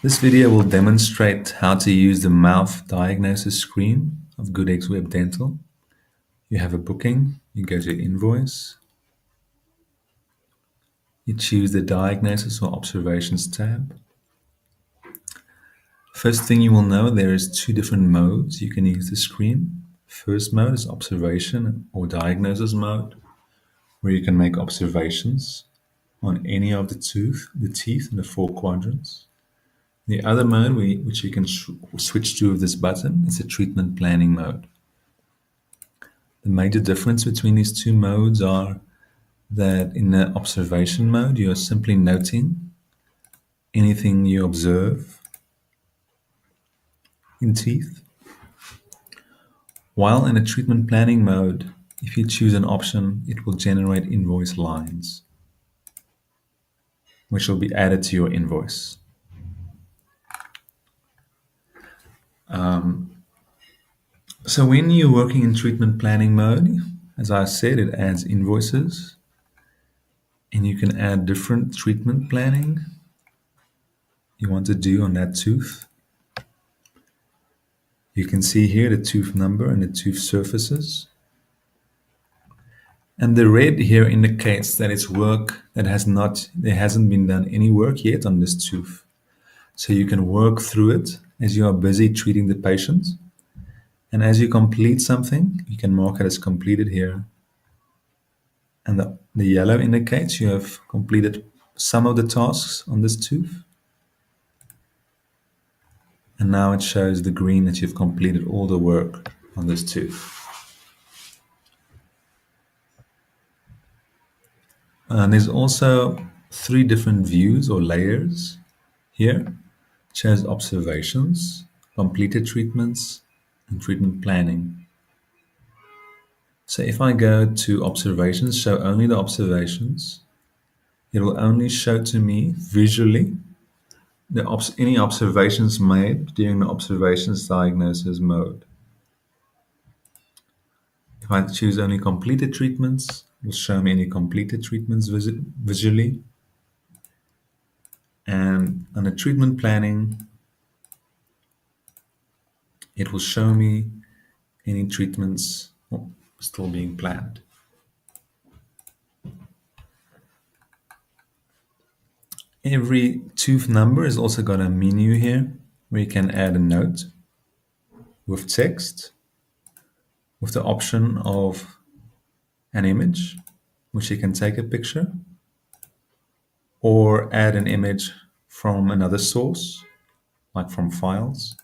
This video will demonstrate how to use the mouth diagnosis screen of GoodX Web Dental. You have a booking, you go to Invoice, you choose the Diagnosis or Observations tab. First thing you will know, there is two different modes you can use the screen. First mode is Observation or Diagnosis mode, where you can make observations on any of the teeth in the four quadrants. The other mode, which you can switch to with this button, is the treatment planning mode. The major difference between these two modes are that in the observation mode, you are simply noting anything you observe in teeth, while in a treatment planning mode, if you choose an option, it will generate invoice lines, which will be added to your invoice. So when you're working in treatment planning mode, as I said, it adds invoices, and you can add different treatment planning you want to do on that tooth. You can see here the tooth number and the tooth surfaces. And the red here indicates that it's work that there hasn't been done any work yet on this tooth. So you can work through it as you are busy treating the patient. And as you complete something, you can mark it as completed here. And the yellow indicates you have completed some of the tasks on this tooth. And now it shows the green that you've completed all the work on this tooth. And there's also three different views or layers here. It shows observations, completed treatments, and treatment planning. So if I go to observations, show only the observations, it will only show to me visually any observations made during the observations diagnosis mode. If I choose only completed treatments, it will show me any completed treatments visually. And under treatment planning, it will show me any treatments still being planned. Every tooth number has also got a menu here where you can add a note with text, with the option of an image, which you can take a picture, or add an image from another source, like from files.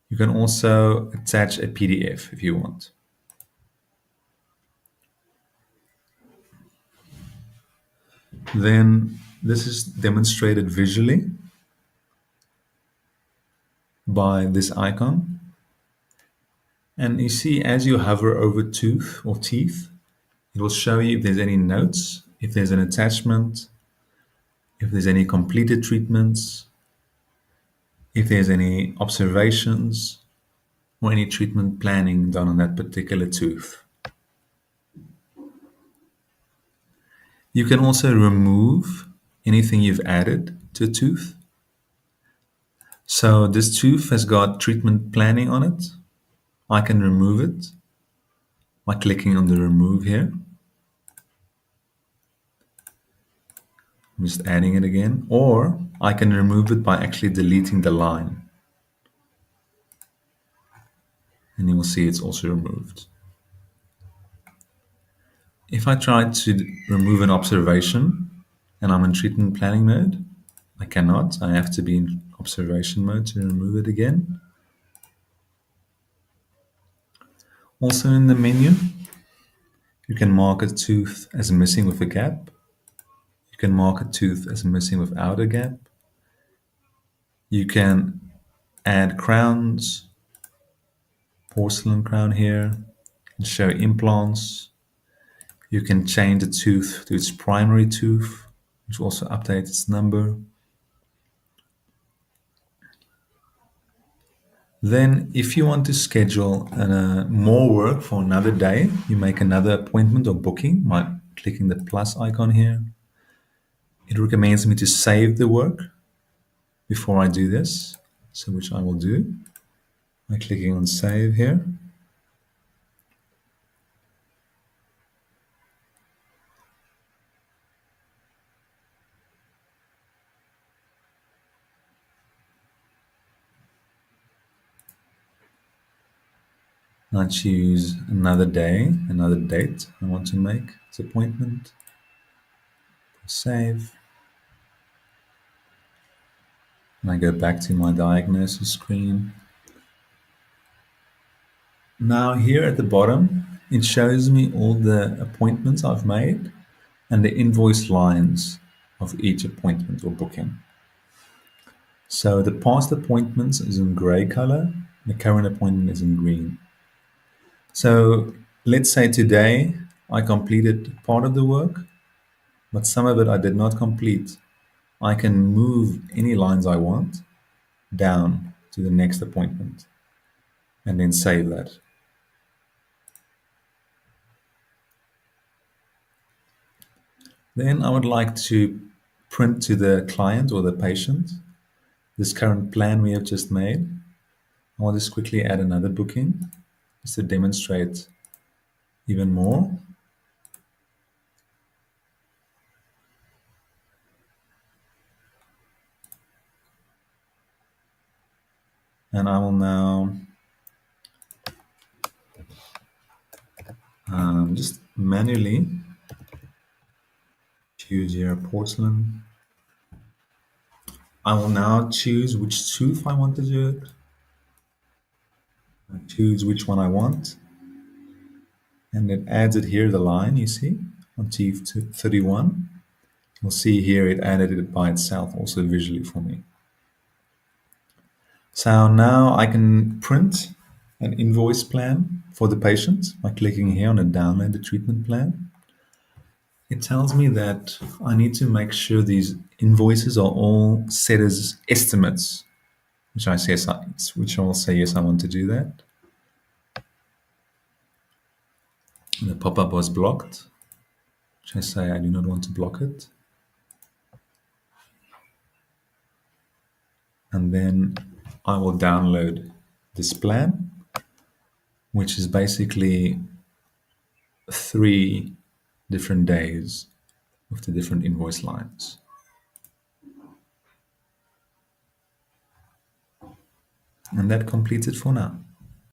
You can also attach a PDF if you want. Then this is demonstrated visually by this icon. And you see, as you hover over tooth or teeth, it will show you if there's any notes, if there's an attachment, if there's any completed treatments, if there's any observations, or any treatment planning done on that particular tooth. You can also remove anything you've added to a tooth. So this tooth has got treatment planning on it. I can remove it by clicking on the remove here. I'm just adding it again, or I can remove it by actually deleting the line. And you will see it's also removed. If I try to remove an observation and I'm in treatment planning mode, I cannot. I have to be in observation mode to remove it again. Also in the menu, you can mark a tooth as missing with a gap. You can mark a tooth as missing without a gap. You can add crowns, porcelain crown here, and show implants. You can change the tooth to its primary tooth, which also updates its number. Then if you want to schedule more work for another day, you make another appointment or booking by clicking the plus icon here. It recommends me to save the work. before I do this, so which I will do by clicking on save here. I choose another day, another date I want to make this appointment. Save. And I go back to my diagnosis screen. Now here at the bottom, it shows me all the appointments I've made and the invoice lines of each appointment or booking. So the past appointments is in gray color, the current appointment is in green. So let's say today I completed part of the work, but some of it I did not complete. I can move any lines I want down to the next appointment and then save that. Then I would like to print to the client or the patient this current plan we have just made. I'll just quickly add another booking just to demonstrate even more. And I will now just manually choose here porcelain. I will now choose which tooth I want to do it. I choose which one I want. And it adds it here, the line you see on tooth 31. You'll see here it added it by itself also visually for me. So now I can print an invoice plan for the patient by clicking here on a download the treatment plan. It tells me that I need to make sure these invoices are all set as estimates, which I'll say yes, I want to do that. The pop-up was blocked, which I say I do not want to block it. And then I will download this plan, which is basically 3 different days with the different invoice lines. And that completes it for now.